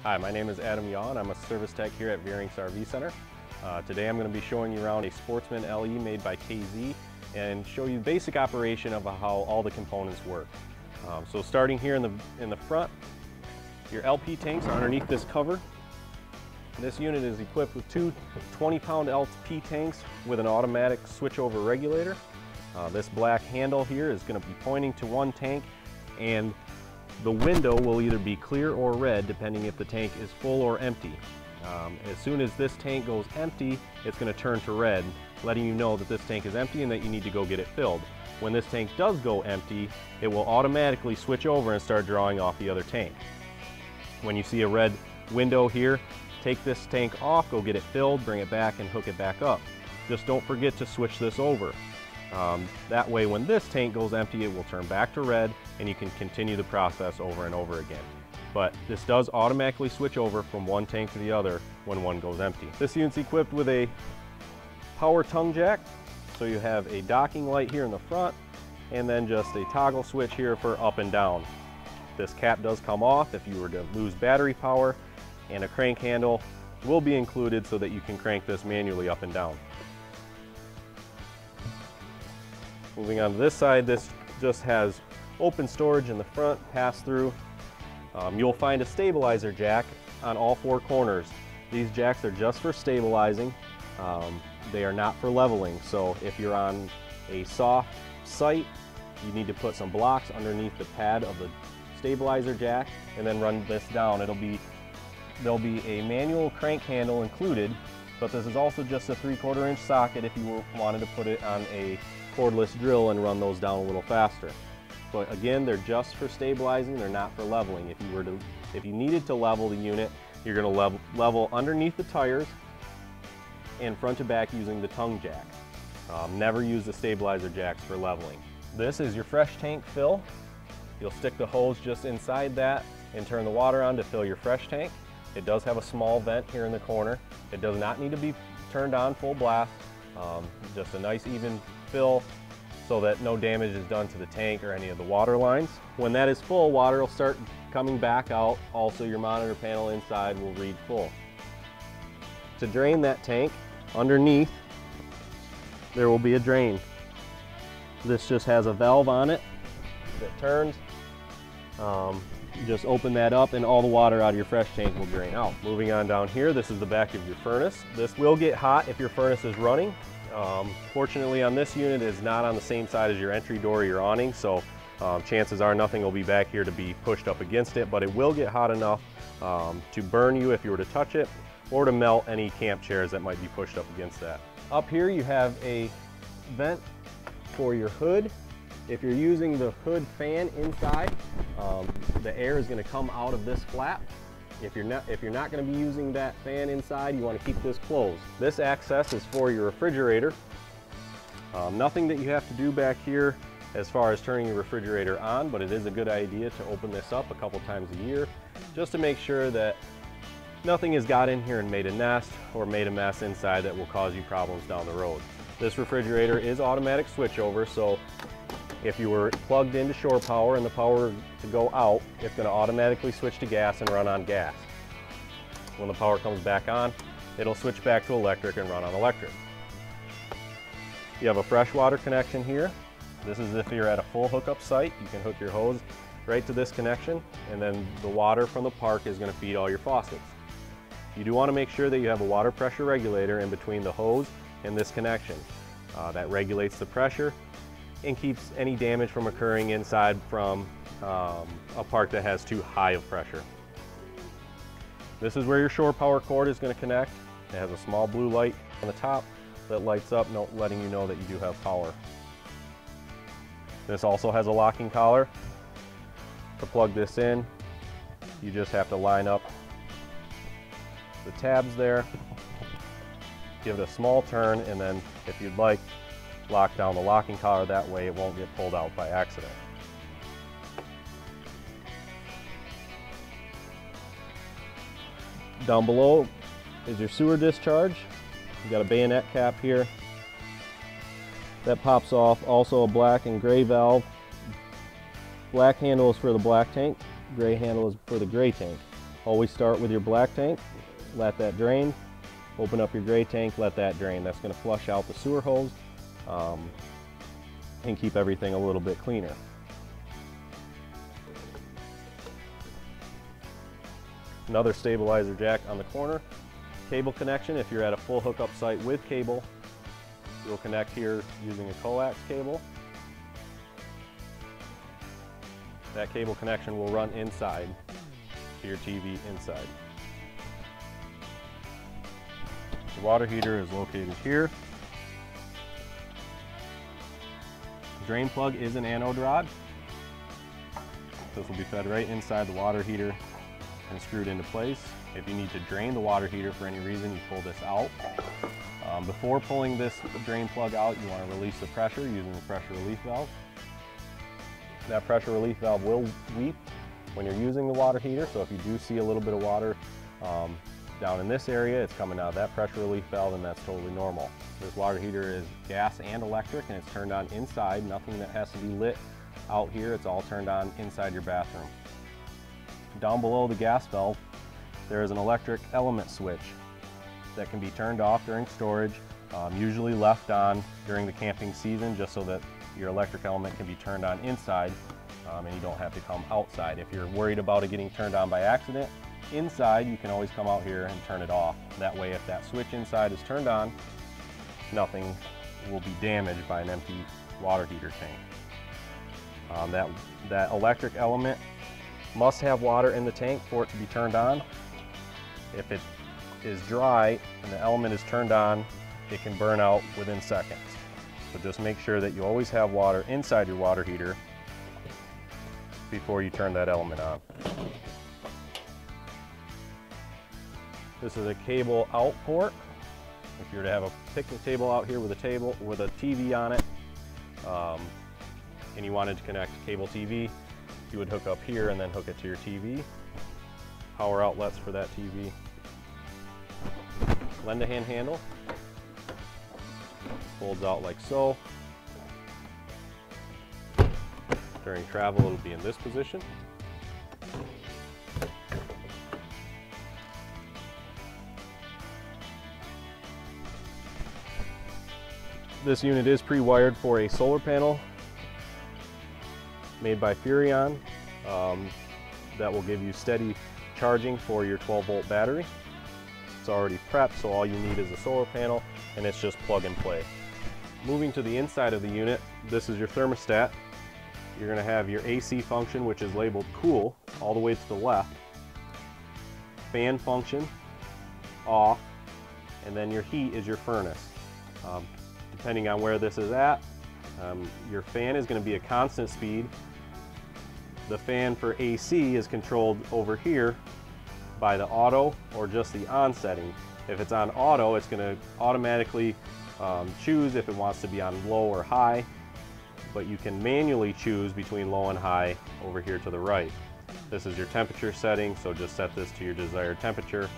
Hi, my name is Adam Yaw and I'm a service tech here at Veerinks RV Center. Today I'm going to be showing you around a Sportsman LE made by KZ and show you the basic operation of how all the components work. So starting here in the front, your LP tanks are underneath this cover. This unit is equipped with two 20-pound LP tanks with an automatic switchover regulator. This black handle here is going to be pointing to one tank, and the window will either be clear or red depending if the tank is full or empty. As soon as this tank goes empty, it's going to turn to red, letting you know that this tank is empty and that you need to go get it filled. When this tank does go empty, it will automatically switch over and start drawing off the other tank. When you see a red window here, take this tank off, go get it filled, bring it back and hook it back up. Just don't forget to switch this over. That way when this tank goes empty, it will turn back to red and you can continue the process over and over again. But this does automatically switch over from one tank to the other when one goes empty. This unit's equipped with a power tongue jack. So you have a docking light here in the front and then just a toggle switch here for up and down. This cap does come off if you were to lose battery power, and a crank handle will be included so that you can crank this manually up and down. Moving on to this side, this just has open storage in the front, pass through. You'll find a stabilizer jack on all four corners. These jacks are just for stabilizing. They are not for leveling. So if you're on a soft site, you need to put some blocks underneath the pad of the stabilizer jack and then run this down. There'll be a manual crank handle included, but this is also just a 3/4 inch socket if you wanted to put it on a cordless drill and run those down a little faster. But again, they're just for stabilizing, they're not for leveling. If you needed to level the unit, you're going to level underneath the tires and front to back using the tongue jack. Never use the stabilizer jacks for leveling. This is your fresh tank fill. You'll stick the hose just inside that and turn the water on to fill your fresh tank. It does have a small vent here in the corner. It does not need to be turned on full blast. Just a nice even fill so that no damage is done to the tank or any of the water lines. When that is full, water will start coming back out. Also, your monitor panel inside will read full. To drain that tank, underneath there will be a drain. This just has a valve on it that turns. You just open that up and all the water out of your fresh tank will drain out. Moving on down here, this is the back of your furnace. This will get hot if your furnace is running. Fortunately on this unit, it's not on the same side as your entry door or your awning, so chances are nothing will be back here to be pushed up against it, but it will get hot enough to burn you if you were to touch it, or to melt any camp chairs that might be pushed up against that. Up here you have a vent for your hood. If you're using the hood fan inside, the air is going to come out of this flap. If you're not going to be using that fan inside, you want to keep this closed. This access is for your refrigerator. Nothing that you have to do back here as far as turning your refrigerator on, but it is a good idea to open this up a couple times a year just to make sure that nothing has got in here and made a nest or made a mess inside that will cause you problems down the road. This refrigerator is automatic switchover, so if you were plugged into shore power and the power to go out, it's going to automatically switch to gas and run on gas. When the power comes back on, it'll switch back to electric and run on electric. You have a freshwater connection here. This is if you're at a full hookup site. You can hook your hose right to this connection, and then the water from the park is going to feed all your faucets. You do want to make sure that you have a water pressure regulator in between the hose and this connection. That regulates the pressure and keeps any damage from occurring inside from a park that has too high of pressure. This is where your shore power cord is going to connect. It has a small blue light on the top that lights up, letting you know that you do have power. This also has a locking collar. To plug this in, you just have to line up the tabs there, give it a small turn, and then if you'd like, lock down the locking collar. That way it won't get pulled out by accident. Down below is your sewer discharge. You got a bayonet cap here that pops off. Also a black and gray valve. Black handle is for the black tank, gray handle is for the gray tank. Always start with your black tank, let that drain, open up your gray tank, let that drain. That's going to flush out the sewer hose and keep everything a little bit cleaner. Another stabilizer jack on the corner. Cable connection, if you're at a full hookup site with cable, you'll connect here using a coax cable. That cable connection will run inside to your TV inside. The water heater is located here. The drain plug is an anode rod. This will be fed right inside the water heater and screwed into place. If you need to drain the water heater for any reason, you pull this out. Before pulling this drain plug out, you want to release the pressure using the pressure relief valve. That pressure relief valve will weep when you're using the water heater, so if you do see a little bit of water down in this area, it's coming out of that pressure relief valve, and that's totally normal. This water heater is gas and electric, and it's turned on inside. Nothing that has to be lit out here, it's all turned on inside your bathroom. Down below the gas valve, there is an electric element switch that can be turned off during storage, usually left on during the camping season, just so that your electric element can be turned on inside and you don't have to come outside. If you're worried about it getting turned on by accident inside, you can always come out here and turn it off. That way, if that switch inside is turned on, nothing will be damaged by an empty water heater tank. That electric element must have water in the tank for it to be turned on. If it is dry and the element is turned on, it can burn out within seconds. So just make sure that you always have water inside your water heater before you turn that element on. This is a cable out port. If you were to have a picnic table out here with a table with a TV on it, and you wanted to connect cable TV, you would hook up here and then hook it to your TV. Power outlets for that TV. Lend-a-hand handle. Folds out like so. During travel, it'll be in this position. This unit is pre-wired for a solar panel made by Furrion that will give you steady charging for your 12-volt battery. It's already prepped, so all you need is a solar panel, and it's just plug and play. Moving to the inside of the unit, this is your thermostat. You're going to have your AC function, which is labeled cool, all the way to the left. Fan function, off, and then your heat is your furnace. Depending on where this is at, your fan is going to be a constant speed. The fan for AC is controlled over here by the auto or just the on setting. If it's on auto, it's going to automatically choose if it wants to be on low or high, but you can manually choose between low and high over here to the right. This is your temperature setting, so just set this to your desired temperature,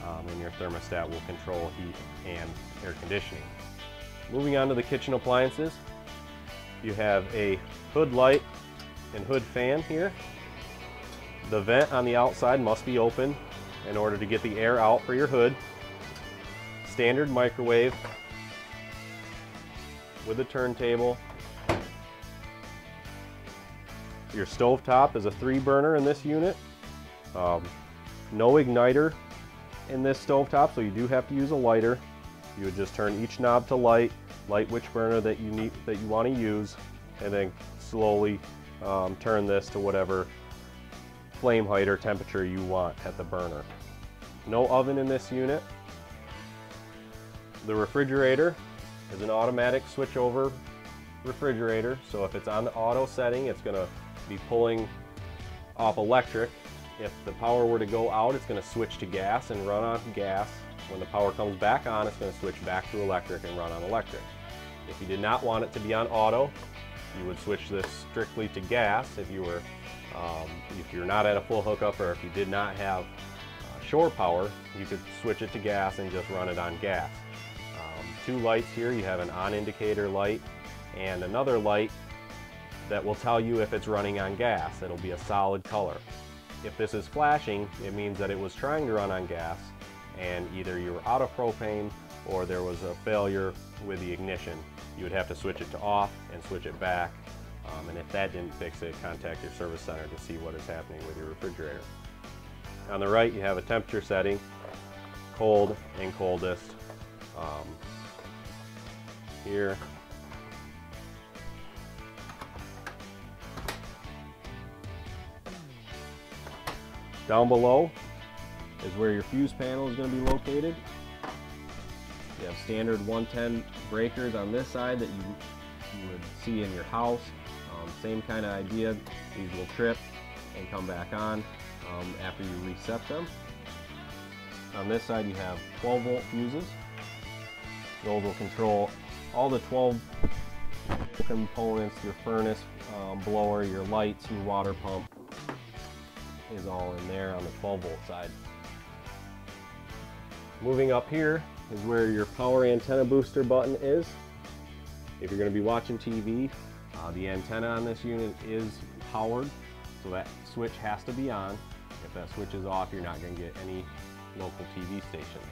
and your thermostat will control heat and air conditioning. Moving on to the kitchen appliances, you have a hood light and hood fan here. The vent on the outside must be open in order to get the air out for your hood. Standard microwave with a turntable. Your stovetop is a 3-burner in this unit. No igniter in this stovetop, so you do have to use a lighter. You would just turn each knob to light which burner that you want to use, and then slowly turn this to whatever flame height or temperature you want at the burner. No oven in this unit. The refrigerator is an automatic switchover refrigerator, so if it's on the auto setting, it's going to be pulling off electric. If the power were to go out, it's going to switch to gas and run on gas. When the power comes back on, it's going to switch back to electric and run on electric. If you did not want it to be on auto, you would switch this strictly to gas. If you're not at a full hookup, or if you did not have shore power, you could switch it to gas and just run it on gas. 2 lights here. You have an on indicator light and another light that will tell you if it's running on gas. It'll be a solid color. If this is flashing, it means that it was trying to run on gas and either you were out of propane or there was a failure with the ignition. You would have to switch it to off and switch it back. And if that didn't fix it, contact your service center to see what is happening with your refrigerator. On the right, you have a temperature setting, cold and coldest. Here. Down below is where your fuse panel is going to be located. You have standard 110 breakers on this side that you would see in your house. Same kind of idea. These will trip and come back on after you reset them. On this side you have 12 volt fuses. Those will control all the 12 components, your furnace, blower, your lights, your water pump is all in there on the 12 volt side. Moving up here is where your power antenna booster button is. If you're going to be watching TV, the antenna on this unit is powered, so that switch has to be on. If that switch is off, you're not going to get any local TV stations.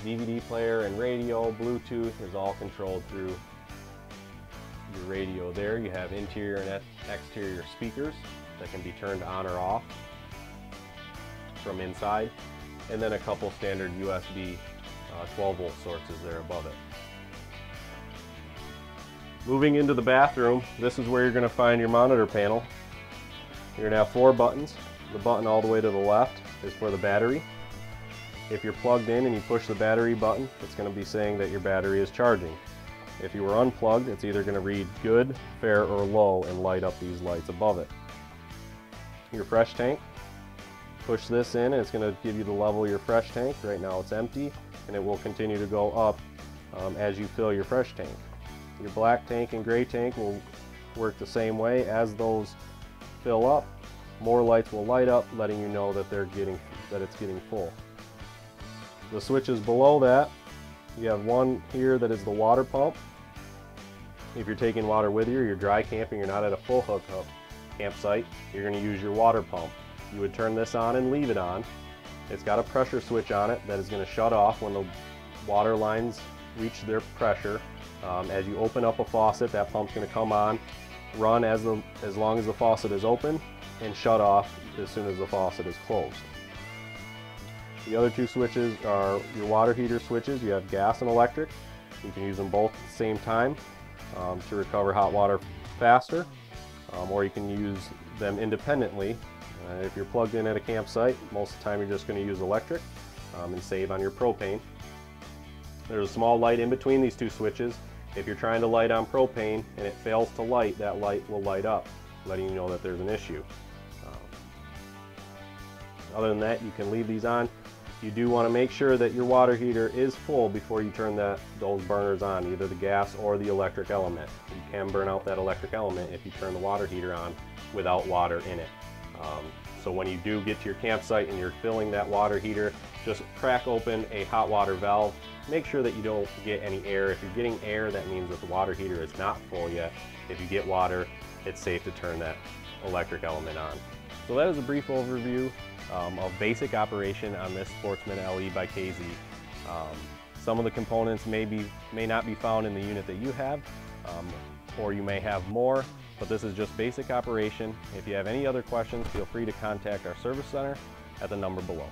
DVD player and radio, Bluetooth is all controlled through your radio there. You have interior and exterior speakers that can be turned on or off from inside, and then a couple standard USB 12 volt sources there above it. Moving into the bathroom, this is where you're going to find your monitor panel. You're going to have 4 buttons. The button all the way to the left is for the battery. If you're plugged in and you push the battery button, it's going to be saying that your battery is charging. If you were unplugged, it's either going to read good, fair, or low and light up these lights above it. Your fresh tank, push this in and it's going to give you the level of your fresh tank. Right now it's empty, and it will continue to go up as you fill your fresh tank. Your black tank and gray tank will work the same way. As those fill up, more lights will light up, letting you know that it's getting full. The switches below that, you have one here that is the water pump. If you're taking water with you, or you're dry camping, you're not at a full hookup campsite, you're going to use your water pump. You would turn this on and leave it on. It's got a pressure switch on it that is going to shut off when the water lines reach their pressure. As you open up a faucet, that pump's going to come on, run as long as the faucet is open, and shut off as soon as the faucet is closed. The other 2 switches are your water heater switches. You have gas and electric. You can use them both at the same time to recover hot water faster, or you can use them independently. If you're plugged in at a campsite, most of the time you're just going to use electric and save on your propane. There's a small light in between these 2 switches. If you're trying to light on propane and it fails to light, that light will light up, letting you know that there's an issue. Other than that, you can leave these on. You do want to make sure that your water heater is full before you turn those burners on, either the gas or the electric element. You can burn out that electric element if you turn the water heater on without water in it. So when you do get to your campsite and you're filling that water heater, just crack open a hot water valve. Make sure that you don't get any air. If you're getting air, that means that the water heater is not full yet. If you get water, it's safe to turn that electric element on. So that is a brief overview of basic operation on this Sportsman LE by KZ. Some of the components may not be found in the unit that you have, or you may have more, but this is just basic operation. If you have any other questions, feel free to contact our service center at the number below.